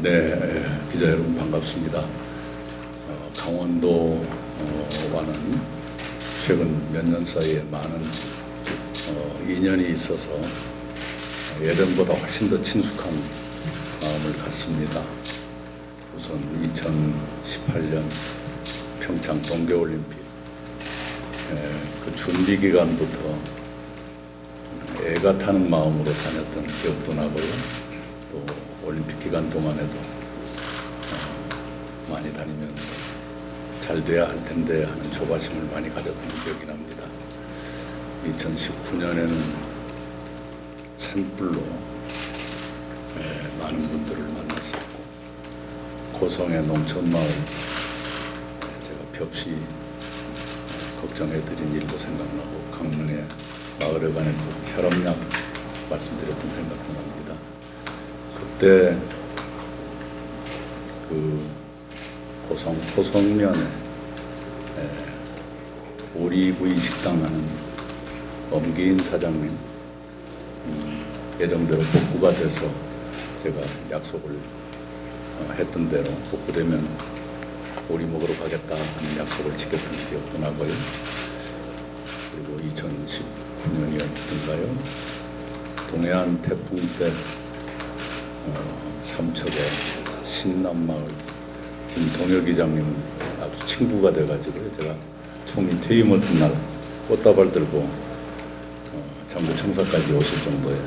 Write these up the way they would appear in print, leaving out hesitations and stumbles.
네, 기자 여러분 반갑습니다. 강원도와는 최근 몇 년 사이에 많은 인연이 있어서 예전보다 훨씬 더 친숙한 마음을 갖습니다. 우선 2018년 평창 동계올림픽 그 준비 기간부터 애가 타는 마음으로 다녔던 기억도 나고요. 또 올림픽 기간 동안에도 많이 다니면서 잘 돼야 할 텐데 하는 조바심을 많이 가졌던 기억이 납니다. 2019년에는 산불로 많은 분들을 만났었고, 고성의 농촌마을 제가 벽시 걱정해드린 일도 생각나고, 강릉의 마을에 관해서 혈압약 말씀드렸던 생각도 납니다. 그때 그 고성 토성면에 오리구이 식당 하는 엄기인 사장님 예정대로 복구가 돼서 제가 약속을 했던 대로 복구되면 오리 먹으러 가겠다 하는 약속을 지켰던 기억도 나고요. 그리고 2019년이었던가요? 동해안 태풍 때 삼척의 신남마을 김동혁 이장님은 아주 친구가 돼가지고 제가 총리 퇴임하던 날 꽃다발 들고 정부청사까지 오실 정도의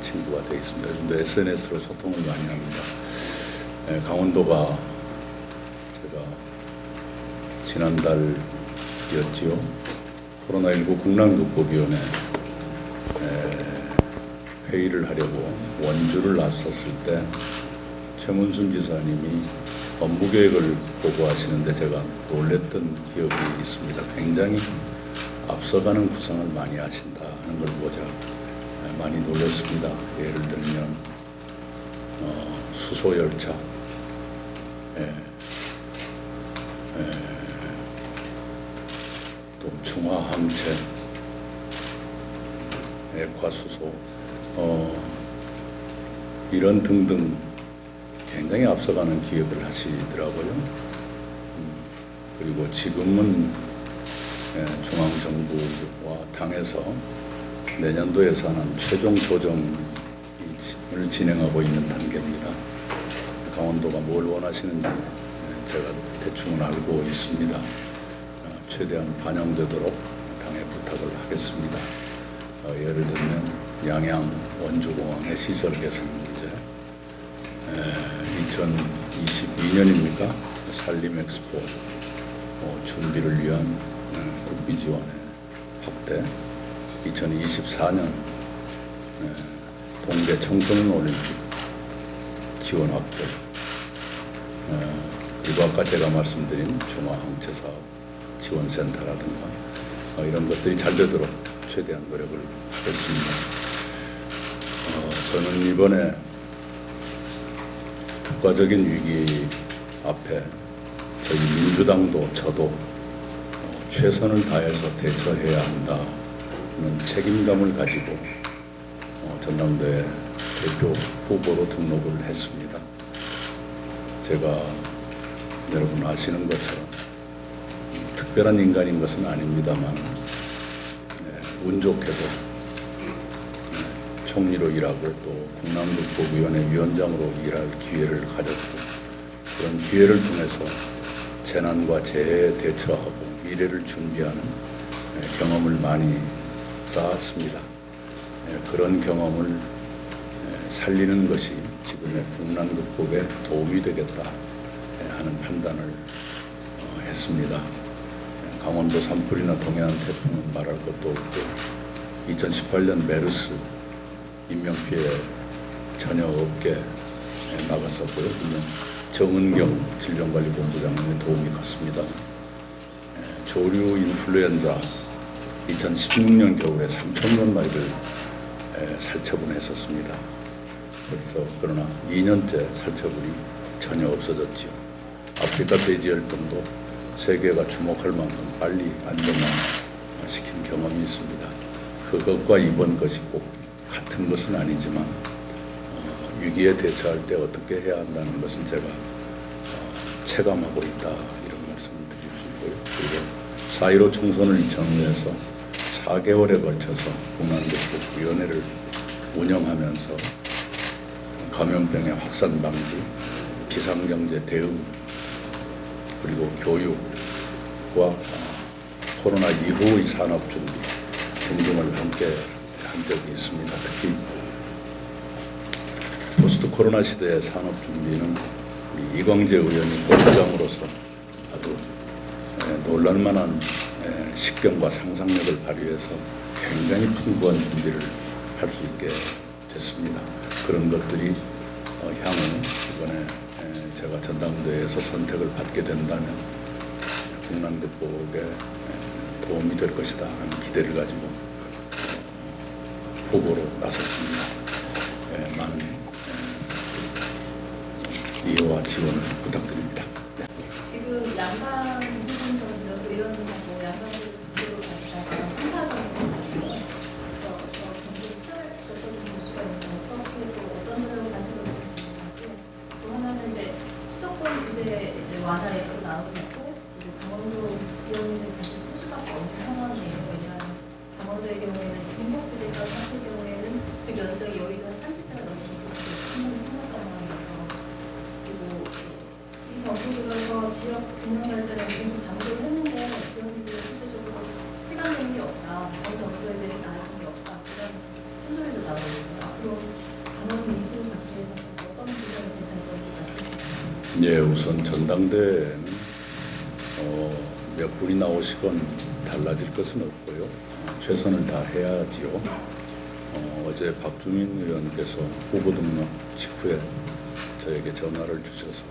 친구가 되어 있습니다. 요즘도 SNS로 소통을 많이 합니다. 강원도가 제가 지난달이었지요. 코로나19 국난극복위원회 회의를 하려고 원주를 나섰을 때 최문순 지사님이 업무계획을 보고하시는데 제가 놀랬던 기억이 있습니다. 굉장히 앞서가는 구상을 많이 하신다 하는 걸 보자 많이 놀랐습니다. 예를 들면 수소열차, 또 중화항체, 액화수소 이런 등등 굉장히 앞서가는 기획을 하시더라고요. 그리고 지금은 중앙정부와 당에서 내년도 예산안 최종 조정을 진행하고 있는 단계입니다. 강원도가 뭘 원하시는지 제가 대충은 알고 있습니다. 최대한 반영되도록 당에 부탁을 하겠습니다. 예를 들면 양양 원주공항의 시설 개선 문제, 2022년입니까? 산림 엑스포 준비를 위한 국비 지원의 확대, 2024년 동계 청소년 올림픽 지원 확대, 그리고 아까 제가 말씀드린 중화항체 사업 지원센터라든가 이런 것들이 잘 되도록 최대한 노력을 하겠습니다. 저는 이번에 국가적인 위기 앞에 저희 민주당도 저도 최선을 다해서 대처해야 한다는 책임감을 가지고 전당대회 대표 후보로 등록을 했습니다. 제가 여러분 아시는 것처럼 특별한 인간인 것은 아닙니다만 운 좋게도 총리로 일하고 또 국난극복위원회 위원장으로 일할 기회를 가졌고, 그런 기회를 통해서 재난과 재해에 대처하고 미래를 준비하는 경험을 많이 쌓았습니다. 그런 경험을 살리는 것이 지금의 국난극복에 도움이 되겠다 하는 판단을 했습니다. 강원도 산불이나 동해안 태풍은 말할 것도 없고, 2018년 메르스 인명피해 전혀 없게 나갔었고요. 분명 정은경 질병관리본부장님의 도움이 컸습니다. 조류 인플루엔자 2016년 겨울에 3,000만 마리를 살처분 했었습니다. 그러나 2년째 살처분이 전혀 없어졌지요. 아프리카 돼지열병도 세계가 주목할 만큼 빨리 안정화시킨 경험이 있습니다. 그것과 이번 것이 꼭 같은 것은 아니지만 위기에 대처할 때 어떻게 해야 한다는 것은 제가 체감하고 있다 이런 말씀을 드릴 수 있고요. 그리고 4.15 총선을 전후해서 4개월에 걸쳐서 국난극복위원회를 운영하면서 감염병의 확산 방지, 비상경제 대응, 그리고 교육과 코로나 이후의 산업 준비 등등을 함께 한 적이 있습니다. 특히 포스트 코로나 시대의 산업 준비는 우리 이광재 의원이 본부장으로서 아주 놀랄만한 식견과 상상력을 발휘해서 굉장히 풍부한 준비를 할 수 있게 됐습니다. 그런 것들이 향후 이번에 제가 전당대회에서 선택을 받게 된다면 국난 극복에 도움이 될 것이다 하는 기대를 가지고 후보로 나섰습니다. 많은 이해와 지원을 부탁드립니다. 지금 양강 후보는 의원하고 양강 후보로 가시다가 3파전을 경기에 치열했던 수가 있는데 어떤 전략을 가시는 건지 또 하나는 이제 수도권 규제 완화에 또 나오고 있고 그리고 강원도 지역에는 사실 풀 수밖에 없는 상황이에요. 왜냐하면 강원도의 경우에는 중복 규제까지 하실 경우에는 그 면적이 여의도 한 30배가 넘는 충분히 생각할 상황이어서 그리고 이 정부 들어서 지역 균형 발전에 계속 강조를 했는데 지역민들이 실질적으로 체감되는 게 없다. 전 정부에 대해서 나아진 게 없다. 그런 쓴소리도 나오고 있어요. 앞으로 강원 민심을 잡기 위해서 어떤 비전을 제시할 건지 말씀해 주세요. 예, 우선 전당대회는 몇 분이 나오시건 달라질 것은 없고요. 최선을 다해야지요. 어제 박주민 의원께서 후보 등록 직후에 저에게 전화를 주셔서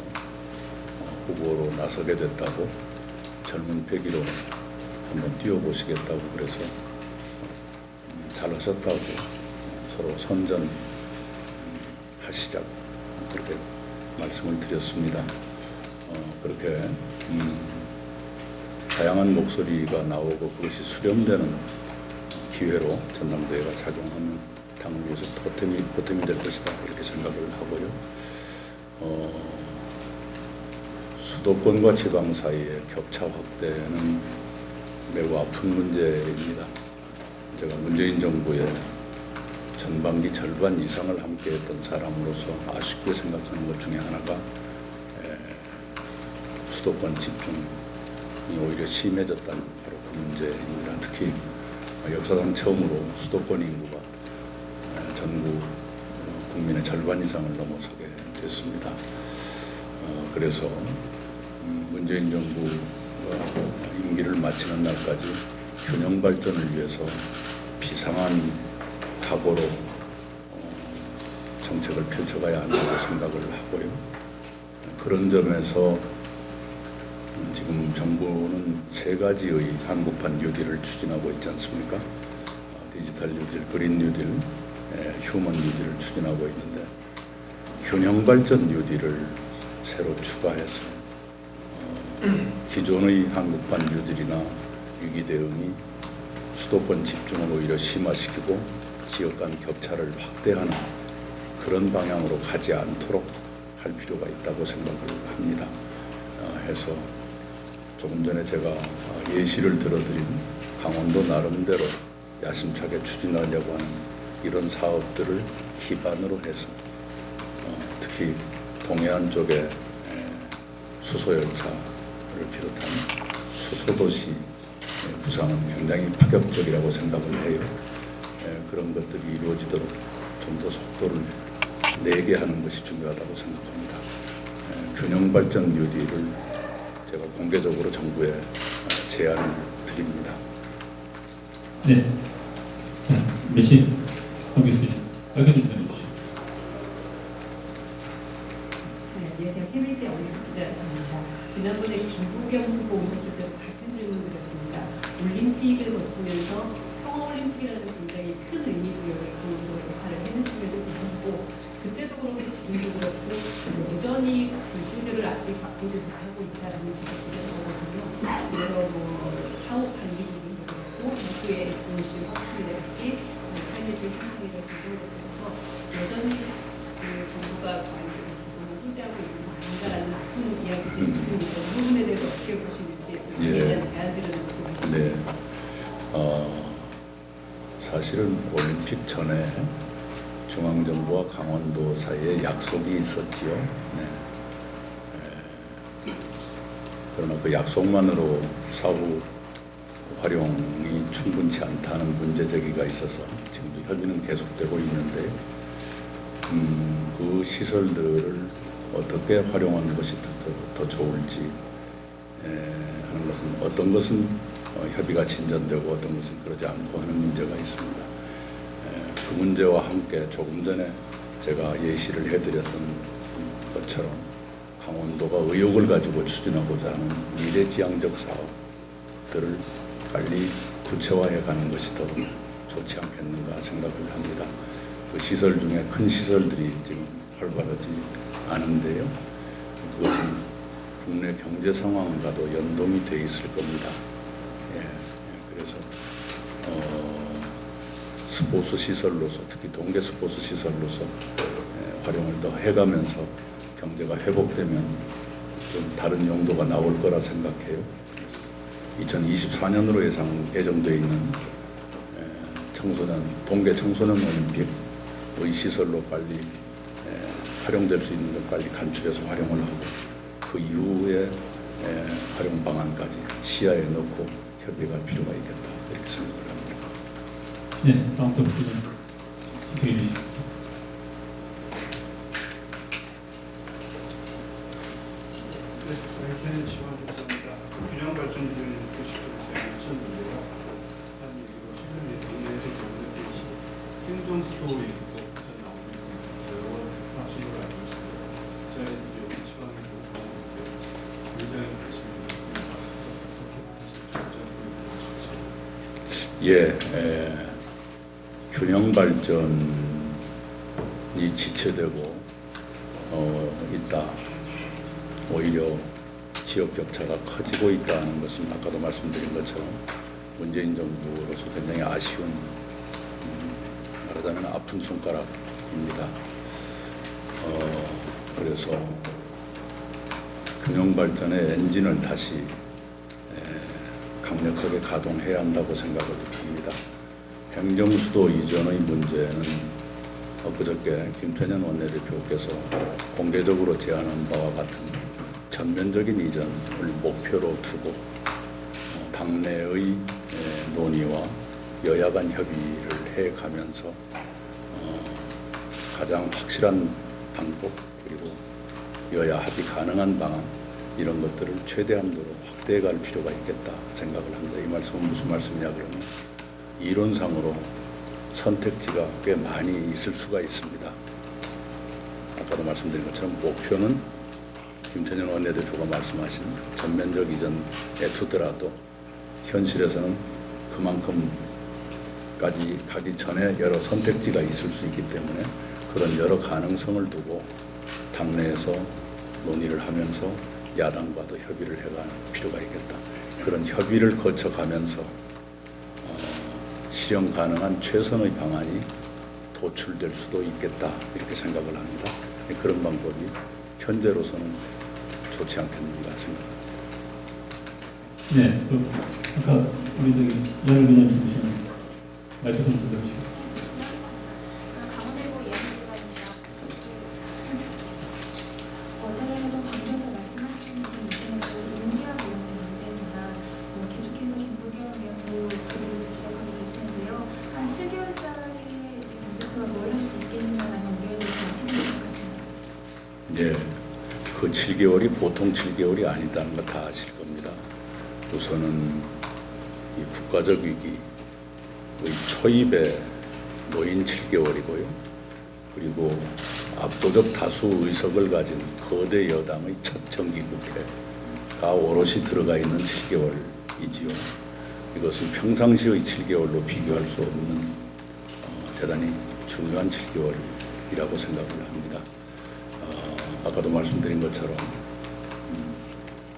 후보로 나서게 됐다고 젊은 패기로 한번 뛰어보시겠다고 그래서 잘하셨다고 서로 선전하시자고 그렇게 말씀을 드렸습니다. 그렇게 다양한 목소리가 나오고 그것이 수렴되는 기회로 전당대회가 작용하면 당을 위해서 보탬이 될 것이다 이렇게 생각을 하고요. 수도권과 지방 사이의 격차 확대는 매우 아픈 문제입니다. 제가 문재인 정부의 전반기 절반 이상을 함께했던 사람으로서 아쉽게 생각하는 것 중에 하나가 수도권 집중이 오히려 심해졌다는 바로 그 문제입니다. 특히 역사상 처음으로 수도권 인구가 전국 국민의 절반 이상을 넘어서게 됐습니다. 그래서 문재인 정부가 임기를 마치는 날까지 균형 발전을 위해서 비상한 각오로 정책을 펼쳐가야 한다고 생각을 하고요. 그런 점에서 지금 정부는 3가지의 한국판 뉴딜을 추진하고 있지 않습니까? 디지털 뉴딜, 그린 뉴딜, 휴먼 뉴딜을 추진하고 있는데 균형 발전 뉴딜을 새로 추가해서 기존의 한국판 뉴딜이나 위기 대응이 수도권 집중을 오히려 심화시키고 지역 간 격차를 확대하는 그런 방향으로 가지 않도록 할 필요가 있다고 생각을 합니다. 해서 조금 전에 제가 예시를 들어드린 강원도 나름대로 야심차게 추진하려고 하는 이런 사업들을 기반으로 해서 특히 동해안 쪽에 수소열차를 비롯한 수소도시 구상은 굉장히 파격적이라고 생각을 해요. 그런 것들이 이루어지도록 좀 더 속도를 내게 하는 것이 중요하다고 생각합니다. 균형 발전 뉴딜을 제가 공개적으로 정부에 제안을 드립니다. 네. 미시 하겠습니다. 의견 좀 해주시죠. 네, 안녕하세요. KBS의 엄기숙 기자입니다. 지난번에 김부겸 후보 오셨을 때도 같은 질문 드렸습니다. 올림픽을 거치면서 평화올림픽이라는 굉장히 큰 의미 부여를 역할을 해냈음에도 불구하고 그때도 그렇고 지금도 그렇고 여전히 불신들을 아직 바꾸지 못하고 있다는 지적들이 나오거든요. 그래서 사업 관리 부분도 그렇고 정부의 SOC 확충이랄지 이런 것들에서 여전히 그 정부가 저희들을 부분을 후대하고 있는 거 아닌가라는 아픈 이야기들이 있습니다. 이 부분에 대해서 어떻게 보시는지 예. 대한 대안들은 어떻게 보시는지. 네. 사실은 올림픽 전에 중앙정부와 강원도 사이에 약속이 있었지요. 네. 그러나 그 약속만으로 사후 활용이 충분치 않다는 문제 제기가 있어서 지금도 협의는 계속되고 있는데 그 시설들을 어떻게 활용하는 것이 더 좋을지 하는 것은 어떤 것은 협의가 진전되고 어떤 것은 그러지 않고 하는 문제가 있습니다. 그 문제와 함께 조금 전에 제가 예시를 해드렸던 것처럼 강원도가 의욕을 가지고 추진하고자 하는 미래지향적 사업들을 빨리 구체화해 가는 것이 더 좋지 않겠는가 생각을 합니다. 그 시설 중에 큰 시설들이 지금 활발하지 않은데요. 그것은 국내 경제 상황과도 연동이 돼 있을 겁니다. 그래서 스포츠 시설로서 특히 동계 스포츠 시설로서 활용을 더 해가면서 경제가 회복되면 좀 다른 용도가 나올 거라 생각해요. 2024년으로 예정되어 있는 동계 청소년 올림픽의 시설로 빨리 활용될 수 있는 걸 빨리 간추려서 활용을 하고 그 이후에 활용 방안까지 시야에 넣고 협의가 필요가 있겠다 이렇게 생각을 합니다. 네, 다음 또 질의해 주시죠. 저희는 지원했습니다. 균형 발전 기준이 뜻이 제안하셨는데요. 한 이거 최근에 동네에서 보는 행동 스토리 부터 나오고 있습니다. 여러 방식으로 알고 있습니다. 저희 여기 지방에서 굉장히 관심이 있습니다. 균형 발전이 지체되고 있다. 오히려 지역 격차가 커지고 있다는 것은 아까도 말씀드린 것처럼 문재인 정부로서 굉장히 아쉬운 말하자면 아픈 손가락입니다. 그래서 균형 발전의 엔진을 다시 강력하게 가동해야 한다고 생각을 합니다. 행정수도 이전의 문제는 엊그저께 김태년 원내대표께서 공개적으로 제안한 바와 같은 전면적인 이전을 목표로 두고 당내의 논의와 여야 간 협의를 해가면서 가장 확실한 방법 그리고 여야 합의 가능한 방안 이런 것들을 최대한도로 확대해 갈 필요가 있겠다 생각을 합니다. 이 말씀은 무슨 말씀이냐 그러면 이론상으로 선택지가 꽤 많이 있을 수가 있습니다. 아까도 말씀드린 것처럼 목표는 김태년 원내대표가 말씀하신 전면적 이전에 두더라도 현실에서는 그만큼까지 가기 전에 여러 선택지가 있을 수 있기 때문에 그런 여러 가능성을 두고 당내에서 논의를 하면서 야당과도 협의를 해갈 필요가 있겠다. 그런 협의를 거쳐가면서 실현 가능한 최선의 방안이 도출될 수도 있겠다 이렇게 생각을 합니다. 그런 방법이 현재로서는 좋지 않겠는가 생각합니다. 네, 아까 우리 이하늘 위원님 주신 마이크 좀 들어주시겠습니다. 강원일보 이하늘 기자입니다. 어제도 방송에서 말씀하신 부분은 인기와 관련된 문제입니다. 계속해서 중부경영도 그를 지적하고 계시는데요. 한 7개월짜리 공격과 뭘 할 수 있겠느냐라는 우려에 대해서 어떻게 생각하십니까? 네, 그 7개월이 보통 7개월이 아니다는 거 다 아실 겁니다. 우선은 이 국가적 위기의 초입에 놓인 7개월이고요. 그리고 압도적 다수 의석을 가진 거대 여당의 첫 정기국회가 오롯이 들어가 있는 7개월이지요. 이것은 평상시의 7개월로 비교할 수 없는 대단히 중요한 7개월이라고 생각을 합니다. 아까도 말씀드린 것처럼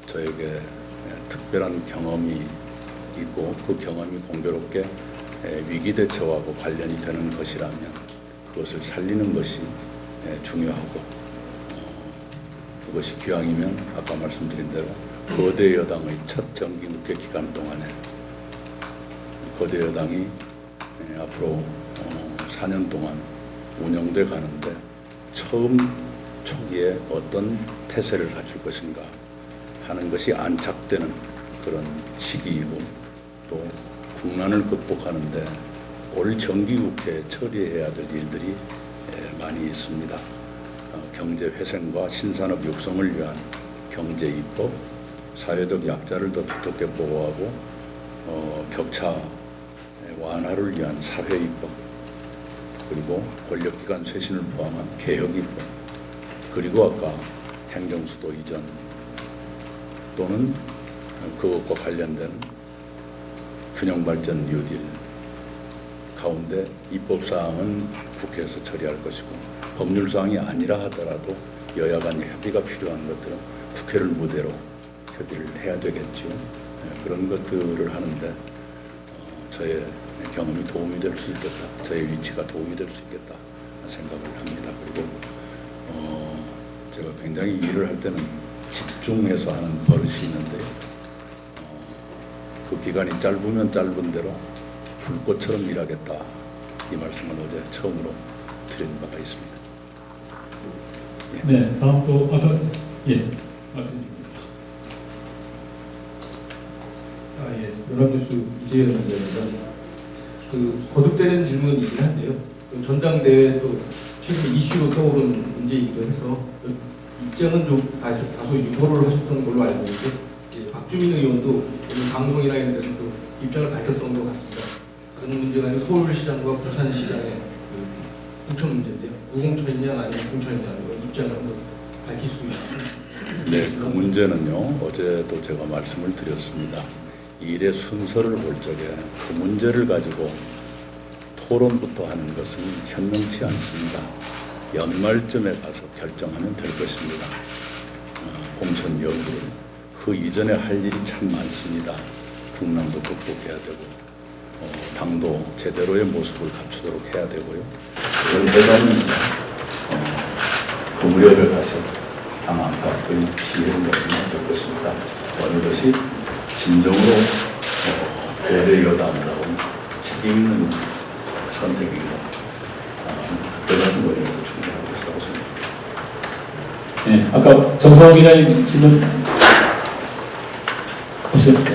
저에게 특별한 경험이 있고 그 경험이 공교롭게 위기 대처하고 관련이 되는 것이라면 그것을 살리는 것이 중요하고 그것이 기왕이면 아까 말씀드린 대로 거대 여당의 첫 정기국회 기간 동안에 거대 여당이 앞으로 4년 동안 운영돼 가는데 처음 초기에 어떤 태세를 갖출 것인가 하는 것이 안착되는 그런 시기이고 또 국난을 극복하는데 올 정기국회에 처리해야 될 일들이 많이 있습니다. 경제 회생과 신산업 육성을 위한 경제 입법, 사회적 약자를 더 두텁게 보호하고 격차 완화를 위한 사회 입법, 그리고 권력기관 쇄신을 포함한 개혁 입법, 그리고 아까 행정수도 이전 또는 그것과 관련된 균형발전 뉴딜 가운데 입법사항은 국회에서 처리할 것이고 법률사항이 아니라 하더라도 여야 간 협의가 필요한 것들은 국회를 무대로 협의를 해야 되겠죠. 그런 것들을 하는데 저의 경험이 도움이 될 수 있겠다. 저의 위치가 도움이 될 수 있겠다 생각을 합니다. 그리고 제가 굉장히 일을 할 때는 집중해서 하는 버릇이 있는데요. 그 기간이 짧으면 짧은 대로 불꽃처럼 일하겠다. 이 말씀을 어제 처음으로 드린 바가 있습니다. 네, 다음 또 아까 예, 말씀 예, 연합뉴스 이재현 기자입니다. 거듭되는 질문이긴 한데요. 전당대회 또 최근 이슈로 떠오른 문제이기도 해서 입장은 좀 다소 유보를 하셨던 걸로 알고 있는데 박주민 의원도 오늘 방송이나 이런 데서 또 입장을 밝혔던 것 같습니다. 그런 문제가 아니고 서울시장과 부산시장의 공천 문제인데요. 무공천이냐 아니면 공천이냐 입장을 한번 밝힐 수 있습니다. 네, 그 문제는요. 어제도 제가 말씀을 드렸습니다. 일의 순서를 볼 적에 그 문제를 가지고 토론부터 하는 것은 현명치 않습니다. 연말쯤에 가서 결정하면 될 것입니다. 공천 여부를 그 이전에 할 일이 참 많습니다. 국난도 극복해야 되고 당도 제대로의 모습을 갖추도록 해야 되고요. 그걸 해가면 그 무렵에 가서 당 안팎의 지혜를 얻으면 될 것입니다. 어느 것이 진정으로 거대 여당이라고 책임 있는 선택이고 그때 가서 노력을 충분할 것이라고 생각합니다. 네, 아까 정상훈 기자님 질문 없어요? 네.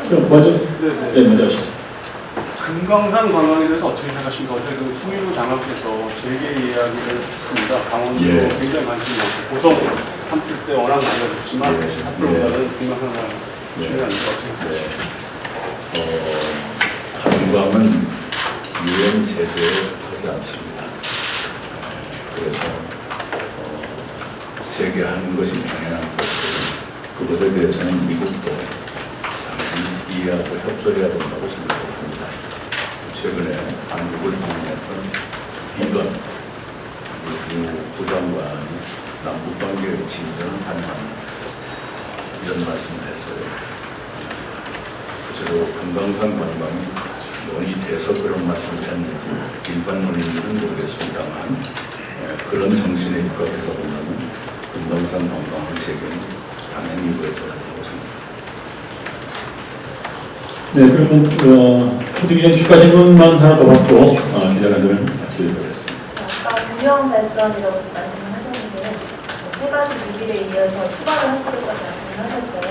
그럼 먼저 네, 먼저 하시죠. 금강산 관광에 대해서 어떻게 생각하십니까? 어제 그 송일구 장관께서 재개 이야기를 했습니다. 강원도 예. 굉장히 관심이 많고 고성 삼킬 때 워낙 많이 어렵지만 앞으로보다는 금강산 관광 중요한 것 같아요. 관광은 유엔 제재에 속하지 않습니다. 그래서 재개하는 것이 당연한 것이고 그것에 대해서는 미국도 당연히 이해하고 협조해야 된다고 생각합니다. 최근에 한국을 방문했던 이건 미 부장관이 남북관계의 진전을 환영합니다. 이런 말씀을 했어요. 구체적으로 금강산 관광이 논의돼서 그런 말씀을 했는지 일반 논의는 모르겠습니다만 그런 정신에 입각해서 본다면 금강산 관광의 재개는 당연히 이루어져야 한다고 생각합니다. 네, 그러면 호주 기자 추가 질문만 하나 더 받고 기자간담회를 마치겠습니다. 아까 균형 발전이라고 말씀을 하셨는데 세 가지 주기를 이어서 추가를 하시겠다고 말씀을 하셨어요.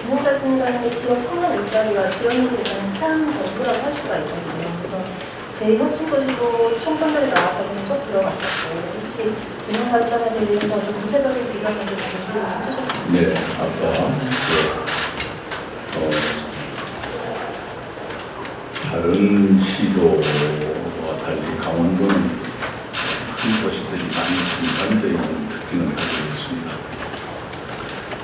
균형 발전이라는 지역 청년 일자리와 지역민들에 대한 삶 정부라고 할 수가 있거든요. 그래서 제 혁신거리도 총선들이 나왔다고 쭉 들어갔었고 혹시 균형 발전에 대해서 좀 구체적인 비전을 좀 주셨습니다. 네, 아까 다른 시도와 달리 강원도는 큰 도시들이 많이 분산되어 있는 특징을 가지고 있습니다.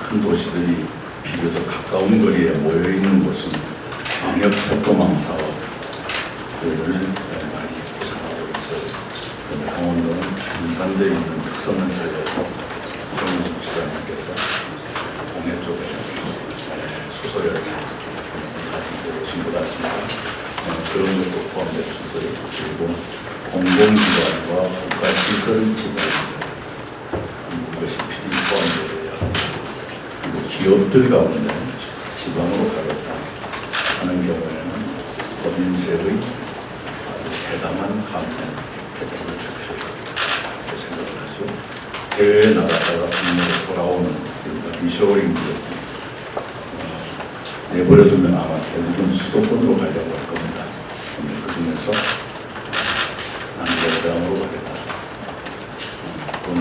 큰 도시들이 비교적 가까운 거리에 모여있는 곳은 방역 철도망 사업들을 많이 구상하고 있어요. 그런데 강원도는 분산되어 있는 특성을 살려서 정우식 시장님께서 동해 쪽에 수소열차 가지고 오신 것 같습니다. 그런 것도 포함될 수 있고요. 그리고 공공기관과 국가시설 지방자 이것이 필히 포함되어야 합니다. 그리고 기업들 가운데 지방으로 가겠다 하는 경우에는 법인세의 아주 대담한 감면 혜택을 줄 필요가 있다고 생각을 하죠. 해외에 나갔다가 국내로 돌아오는 그러니까 리쇼링 내버려두면 아마 결국은 수도권으로 가려고 할 겁니다. 그 중에서 나는 대담으로 가겠다. 또는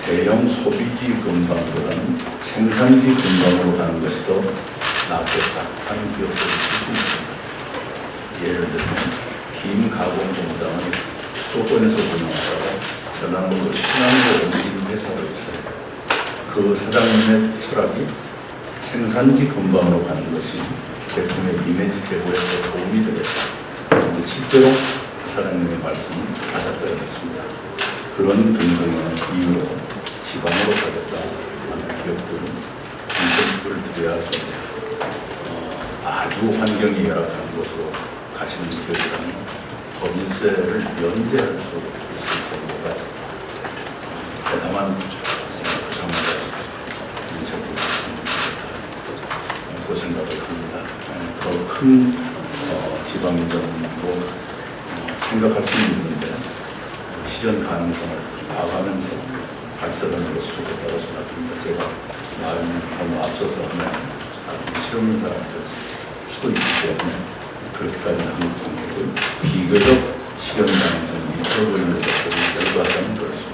대형 소비지 근방보다는 생산지 근방으로 가는 것이 더 낫겠다 하는 기업들이 있을 수 있습니다. 예를 들면 긴 가공 공장을 수도권에서 운영하다가 전남으로 신안으로 옮긴 회사가 있어요. 그 사장님의 철학이 생산지 근방으로 가는 것이 제품의 이미지 제고에 더 도움이 되겠다. 그런데 실제로 그 사장님의 말씀은 맞았다였습니다. 그런 등등의 이유로 지방으로 가겠다 하는 기업들은 인센티브를 드려야 할 겁니다. 아주 환경이 열악한 곳으로 가시는 기업이라면 법인세를 면제할 수 있을 정도가 대담한 부상을 그 생각을 합니다. 더 큰 지방이전도 생각할 수 있는데 실현 가능성을 봐가면서 발설하는 것이 좋겠다고 생각합니다. 제가 마음이 너무 앞서서 하면 실험을 잘할 수도 있기 때문에 그렇게까지는 한국 정부는 비교적 실현 가능성이 있어 보이는 것들을 열거하자면 그렇습니다.